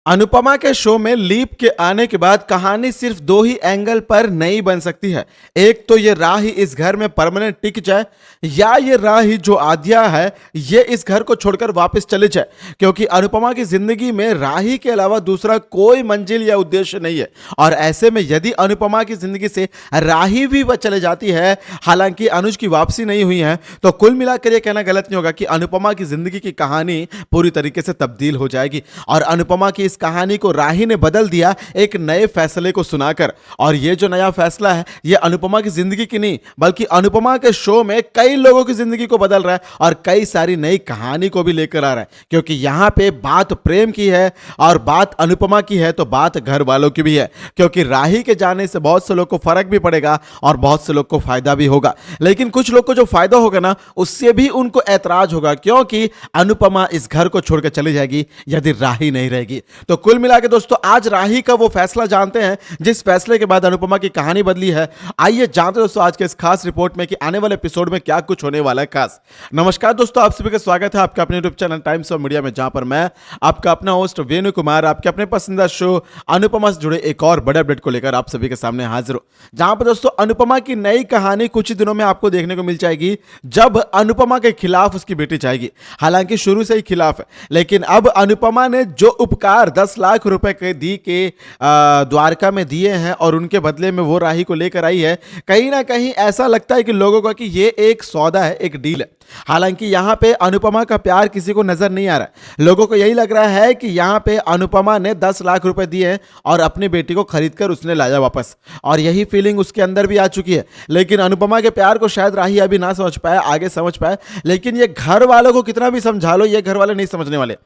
अनुपमा के शो में लीप के आने के बाद कहानी सिर्फ दो ही एंगल पर नहीं बन सकती है। एक तो ये राही इस घर में परमानेंट टिक जाए, या ये राही जो आद्या है ये इस घर को छोड़कर वापस चले जाए, क्योंकि अनुपमा की जिंदगी में राही के अलावा दूसरा कोई मंजिल या उद्देश्य नहीं है। और ऐसे में यदि अनुपमा की जिंदगी से राही भी वह चले जाती है, हालांकि अनुज की वापसी नहीं हुई है, तो कुल मिलाकर यह कहना गलत नहीं होगा कि अनुपमा की जिंदगी की कहानी पूरी तरीके से तब्दील हो जाएगी। और अनुपमा की इस कहानी को राही ने बदल दिया एक नए फैसले को सुनाकर। और यह जो नया फैसला है यह अनुपमा की जिंदगी की नहीं बल्कि अनुपमा के शो में कई लोगों की जिंदगी को बदल रहा है और कई सारी नई कहानी को भी लेकर आ रहा है। क्योंकि यहां पे बात प्रेम की है और बात अनुपमा की है, तो बात घर वालों की भी है। क्योंकि राही के जाने से बहुत से लोग को फर्क भी पड़ेगा और बहुत से लोग को फायदा भी होगा। लेकिन कुछ लोग को जो फायदा होगा ना, उससे भी उनको ऐतराज होगा, क्योंकि अनुपमा इस घर को छोड़कर चली जाएगी यदि राही नहीं रहेगी। तो कुल मिलाकर दोस्तों आज राही का वो फैसला जानते हैं जिस फैसले के बाद अनुपमा की कहानी बदली है। आइए जानते हैं दोस्तों आज के इस खास रिपोर्ट में कि आने वाले एपिसोड में क्या कुछ होने वाला है खास। नमस्कार दोस्तों, आप सभी का स्वागत है आपके अपने YouTube channel times of media में, जहां पर मैं आपका अपना होस्ट वेणु कुमार आपके अपने पसंदीदा शो अनुपमा से जुड़े एक और बड़े अपडेट को लेकर आप सभी के सामने हाजिर हो। जहां पर दोस्तों अनुपमा की नई कहानी कुछ ही दिनों में आपको देखने को मिल जाएगी, जब अनुपमा के खिलाफ उसकी बेटी जाएगी। हालांकि शुरू से ही खिलाफ है, लेकिन अब अनुपमा ने जो उपकार 10 लाख रुपए के दी के द्वारका में दिए हैं और उनके बदले में वो राही को लेकर आई है, कहीं ना कहीं ऐसा लगता है कि लोगों का कि ये एक सौदा है, एक डील है। हालांकि यहां पे अनुपमा का प्यार किसी को नजर नहीं आ रहा है। लोगों को यही लग रहा है कि यहां पे अनुपमा ने 10 लाख रुपए दिए और अपनी बेटी को खरीदकर उसने लाया वापस, और यही फीलिंग उसके अंदर भी आ चुकी है। लेकिन अनुपमा के प्यार को शायद राही अभी ना समझ पाए, आगे समझ पाए। लेकिन ये घर वालों को कितना भी समझा लो, ये घर वाले नहीं समझने वाले।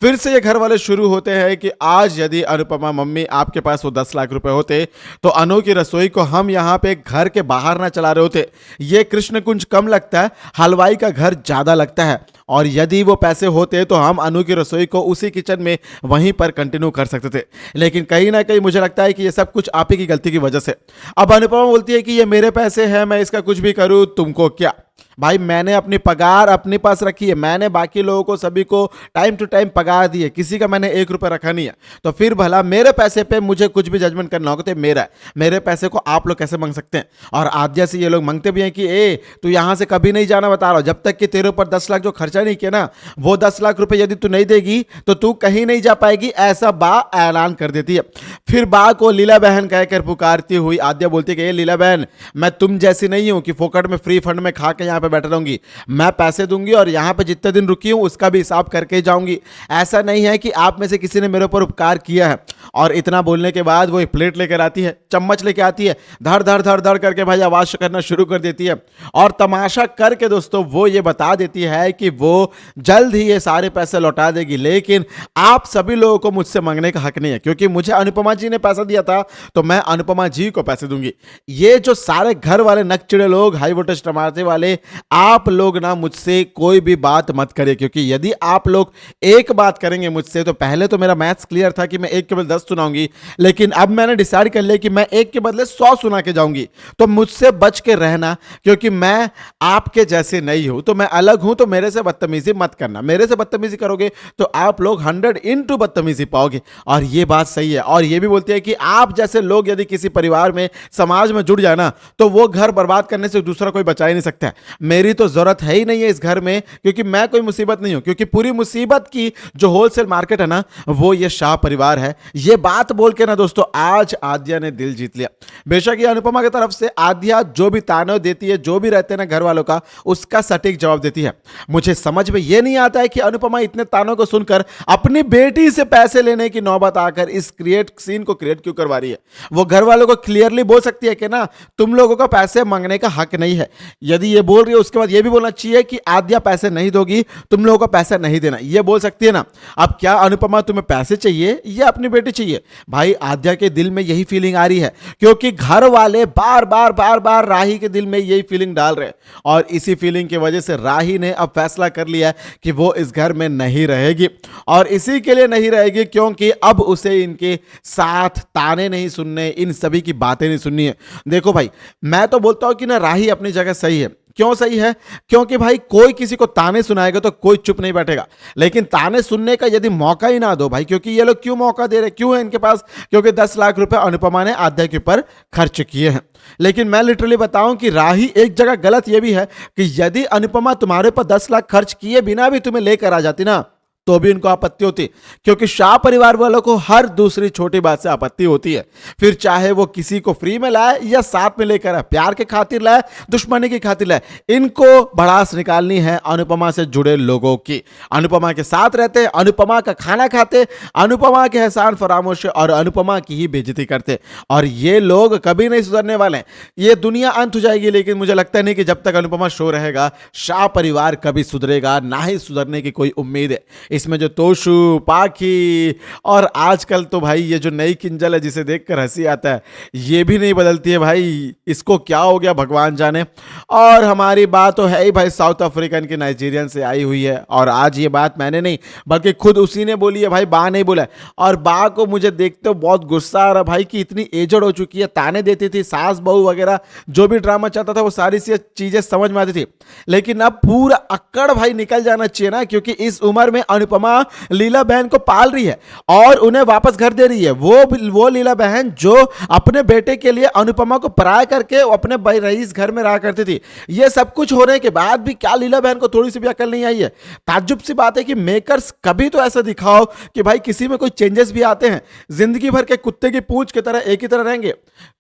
फिर से ये घर वाले शुरू होते हैं कि आज यदि अनुपमा मम्मी आपके पास वो 10 लाख रुपए होते तो अनु की रसोई को हम यहां पे घर के बाहर ना चला रहे होते। ये कृष्ण कुंज कम लगता है, हलवाई का घर ज्यादा लगता है। और यदि वो पैसे होते तो हम अनु की रसोई को उसी किचन में वहीं पर कंटिन्यू कर सकते थे। लेकिन कहीं ना कहीं मुझे लगता है कि ये सब कुछ आप ही की गलती की वजह से। अब अनुपमा बोलती है कि ये मेरे पैसे हैं, मैं इसका कुछ भी करूं, तुमको क्या। भाई मैंने अपनी पगार अपने पास रखी है, मैंने बाकी लोगों को सभी को टाइम टू टाइम पगार दी है, किसी का मैंने 1 रुपया रखा नहीं है। तो फिर भला मेरे पैसे पे मुझे कुछ भी जजमेंट करना होगा तो मेरा है, मेरे पैसे को आप लोग कैसे मांग सकते हैं। और आद्या से ये लोग मांगते भी हैं कि ए तू यहां से कभी नहीं जाना, बता रहा हूं, जब तक कि तेरे ऊपर 10 लाख जो खर्चा नहीं किया ना, वो 10 लाख रुपए यदि तू नहीं देगी तो तू कहीं नहीं जा पाएगी, ऐसा बा ऐलान कर देती है। फिर बा को लीला बहन कहकर पुकारती हुई आद्या बोलती है कि लीला बहन, मैं तुम जैसी नहीं हूं कि फोकट में फ्री फंड में खा के यहां पे बैठा रहूंगी। मैं पैसे दूंगी और यहां पे जितने दिन रुकी हूं उसका भी हिसाब करके जाऊंगी। ऐसा नहीं है कि आप में से किसी ने मेरे ऊपर उपकार किया है। और इतना बोलने के बाद वो एक प्लेट लेकर आती है, चम्मच लेकर आती है, धड़ धड़ धड़ धड़ करके भाई आवाज करना शुरू कर देती है। और तमाशा करके दोस्तों वो ये बता देती है कि वो जल्द ही ये सारे पैसे लौटा देगी, लेकिन आप सभी लोगों को मुझसे मांगने का हक नहीं है, क्योंकि मुझे अनुपमा जी ने पैसा दिया था तो मैं अनुपमा जी को पैसे दूंगी। ये जो सारे घर वाले नकचिड़े लोग, हाई वोल्टेज टमाटे वाले, आप लोग ना मुझसे कोई भी बात मत करिए। क्योंकि यदि आप लोग एक बात करेंगे मुझसे, तो पहले तो मेरा मैथ्स क्लियर था कि मैं 1 के बदले 10 सुनाऊंगी, लेकिन अब मैंने डिसाइड कर लिया कि मैं 1 के बदले 100 सुना के जाऊंगी। तो मुझसे बच के रहना, क्योंकि मैं आपके जैसे नहीं हूं, तो मैं अलग हूं। तो मेरे से बदतमीजी मत करना, मेरे से बदतमीजी करोगे तो आप लोग 100 इंटू बदतमीजी पाओगे। और ये बात सही है। और ये भी बोलती है कि आप जैसे लोग यदि किसी परिवार में, समाज में जुड़ जाए ना, तो वो घर बर्बाद करने से दूसरा कोई बचा ही नहीं सकता। मेरी तो जरूरत है ही नहीं है इस घर में, क्योंकि मैं कोई मुसीबत नहीं हूं। क्योंकि पूरी मुसीबत की जो होलसेल मार्केट है ना, वो ये शाह परिवार है। ये बात बोल के ना दोस्तों आज आद्या ने दिल जीत लिया। बेशक ये अनुपमा की तरफ से आद्या जो भी ताने देती है, जो भी रहते हैं ना घर वालों का, उसका सटीक जवाब देती है। मुझे समझ में ये नहीं आता है कि अनुपमा इतने तानों को सुनकर अपनी बेटी से पैसे लेने की नौबत आकर इस सीन को क्रिएट क्यों करवा रही है। वो घर वालों को क्लियरली बोल सकती है कि ना तुम लोगों का पैसे मांगने का हक नहीं है। यदि ये बोल रही है उसके बाद ये भी बोलना चाहिए कि आद्या पैसे नहीं दोगी, तुम लोगों को पैसा नहीं देना, ये बोल सकती है ना। अब क्या अनुपमा तुम्हें पैसे चाहिए या अपनी बेटी चाहिए? भाई आद्या के दिल में यही फीलिंग आ रही है, क्योंकि घर वाले बार बार बार बार राही के दिल में यही फीलिंग डाल रहे हैं। और इसी फीलिंग की वजह से राही ने अब फैसला कर लिया है कि वो इस घर में नहीं रहेगी। और इसी के लिए नहीं रहेगी क्योंकि अब उसे इनके साथ ताने नहीं सुनने, इन सभी की बातें नहीं सुननी है। देखो भाई, मैं तो बोलता हूं कि ना राही अपनी जगह सही है, क्यों सही है? क्योंकि भाई कोई किसी को ताने सुनाएगा तो कोई चुप नहीं बैठेगा, लेकिन ताने सुनने का यदि मौका ही ना दो भाई, क्योंकि ये लोग क्यों मौका दे रहे, क्यों है इनके पास? क्योंकि 10 लाख रुपए अनुपमा ने आद्या के ऊपर खर्च किए हैं। लेकिन मैं लिटरली बताऊं कि राही एक जगह गलत ये भी है कि यदि अनुपमा तुम्हारे ऊपर 10 लाख खर्च किए बिना भी तुम्हें लेकर आ जाती ना, तो भी उनको आपत्ति होती, क्योंकि शाह परिवार वालों को हर दूसरी छोटी बात से आपत्ति होती है। फिर चाहे वो किसी को फ्री में लाए या साथ में लेकर आए, प्यार के खातिर लाए, दुश्मनी की खातिर लाए, इनको भड़ास निकालनी है अनुपमा से जुड़े लोगों की। अनुपमा के साथ रहते, अनुपमा का खाना खाते, अनुपमा के एहसान फरामोश और अनुपमा की ही बेइज्जती करते, और ये लोग कभी नहीं सुधरने वाले। ये दुनिया अंत हो जाएगी, लेकिन मुझे लगता नहीं कि जब तक अनुपमा शो रहेगा शाह परिवार कभी सुधरेगा, ना ही सुधरने की कोई उम्मीद है। इसमें जो तोशु, पाखी और आजकल तो भाई ये जो नई किंजल है जिसे देखकर हंसी आता है, ये भी नहीं बदलती है भाई, इसको क्या हो गया भगवान जाने। और हमारी बात तो है ही भाई साउथ अफ्रीकन की नाइजीरियन से आई हुई है, और आज ये बात मैंने नहीं बल्कि खुद उसी ने बोली है भाई, बा नहीं बोला है। और बा को मुझे देखते हो बहुत गुस्सा आ रहा भाई कि इतनी एजड हो चुकी है, ताने देती थी, सास बहू वगैरह जो भी ड्रामा चाहता था वो सारी सी चीजें समझ में आती थी, लेकिन अब पूरा अक्कड़ भाई निकल जाना चाहिए ना, क्योंकि इस उम्र में अनुपमा लीला बहन को पाल रही है और उन्हें वापस घर दे रही है। वो लीला बहन जो अपने बेटे के लिए अनुपमा को पराया करके अपने भाई रईस घर में रहा करती थी। ये सब कुछ होने के बाद भी क्या लीला बहन को थोड़ी सी भी अकल नहीं आई है? ताज्जुब सी बात है कि मेकर्स कभी तो ऐसा दिखाओ कि भाई किसी में कोई चेंजेस भी आते हैं, जिंदगी भर के कुत्ते की पूंछ की तरह एक ही तरह रहेंगे।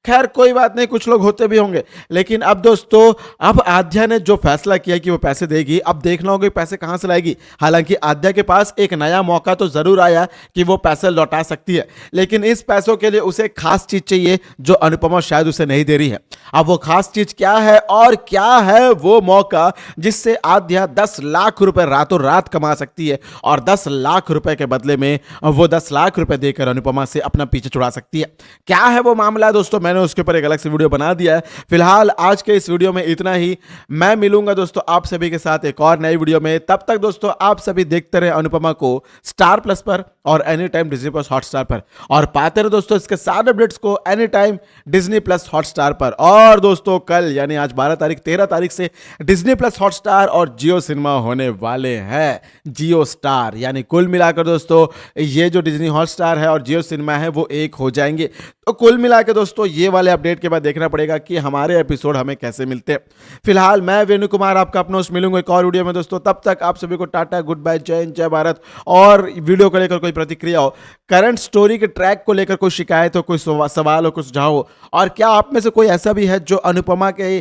खैर कोई बात नहीं, कुछ लोग होते भी होंगे, लेकिन अब दोस्तों अब आद्या ने जो फैसला किया कि वो पैसे देगी, अब देखना होगा पैसे कहां से लाएगी। हालांकि आद्या के पास एक नया मौका तो जरूर आया कि वो पैसे लौटा सकती है, लेकिन इस पैसों के लिए उसे खास चीज चाहिए जो अनुपमा शायद उसे नहीं दे रही है। अब वो खास चीज क्या है और क्या है वो मौका जिससे आद्या 10 लाख रुपए रातों रात कमा सकती है, और 10 लाख रुपए के बदले में वो 10 लाख रुपए देकर अनुपमा से अपना पीछे छुड़ा सकती है। क्या है वो मामला दोस्तों, मैंने उसके ऊपर एक अलग से वीडियो बना दिया है। फिलहाल आज के इस वीडियो में इतना ही। मैं मिलूंगा दोस्तों आप सभी के साथ एक और नई वीडियो में। तब तक दोस्तों आप सभी देखते रहे अनुपमा को स्टार प्लस पर और any time Disney plus Hotstar पर, और पाते रहे दोस्तों इसके सारे अपडेट्स को any time Disney plus Hotstar पर। और दोस्तों कल यानी आज 12 तारीख 13 तारीख से डिज्नी प्लस हॉटस्टार और जियो सिनेमा होने वाले हैं जियो स्टार, यानी कुल मिलाकर दोस्तों ये जो डिज्नी हॉटस्टार है और जियो सिनेमा है वो एक हो जाएंगे। तो कुल मिलाकर दोस्तों ये वाले अपडेट के बाद देखना पड़ेगा कि हमारे एपिसोड हमें कैसे मिलते हैं। फिलहाल मैं वेणु कुमार आपका अपना होस्ट मिलूंगा एक और वीडियो में दोस्तों। तब तक आप सभी को टाटा, गुड बाय, जय हिंद, जय भारत। और वीडियो को लेकर कोई प्रतिक्रिया हो, करंट स्टोरी के ट्रैक को लेकर कोई शिकायत हो, कोई सवाल हो, कुछ सुझाव हो, और क्या आप में से कोई ऐसा भी है जो अनुपमा के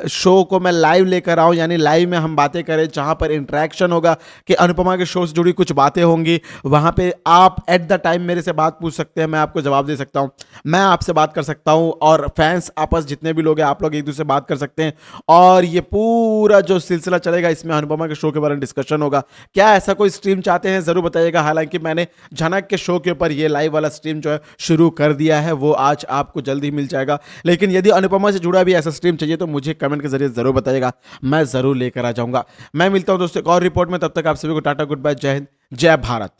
शो को मैं लाइव लेकर आऊं, यानी लाइव में हम बातें करें जहां पर इंटरेक्शन होगा कि अनुपमा के शो से जुड़ी कुछ बातें होंगी, वहां पे आप एट द टाइम मेरे से बात पूछ सकते हैं, मैं आपको जवाब दे सकता हूं, मैं आपसे बात कर सकता हूं, और फैंस आपस जितने भी लोग हैं आप लोग एक दूसरे से बात कर सकते हैं, और ये पूरा जो सिलसिला चलेगा इसमें अनुपमा के शो के बारे में डिस्कशन होगा। क्या ऐसा कोई स्ट्रीम चाहते हैं जरूर बताइएगा। हालांकि मैंने झनक के शो के ऊपर ये लाइव वाला स्ट्रीम जो है शुरू कर दिया है, वो आज आपको जल्दी मिल जाएगा, लेकिन यदि अनुपमा से जुड़ा भी ऐसा स्ट्रीम चाहिए तो मुझे कमेंट के जरिए जरूर बताइएगा, मैं जरूर लेकर आ जाऊंगा। मैं मिलता हूं दोस्तों एक और रिपोर्ट में, तब तक आप सभी को टाटा, गुड बाय, जय हिंद, जय भारत।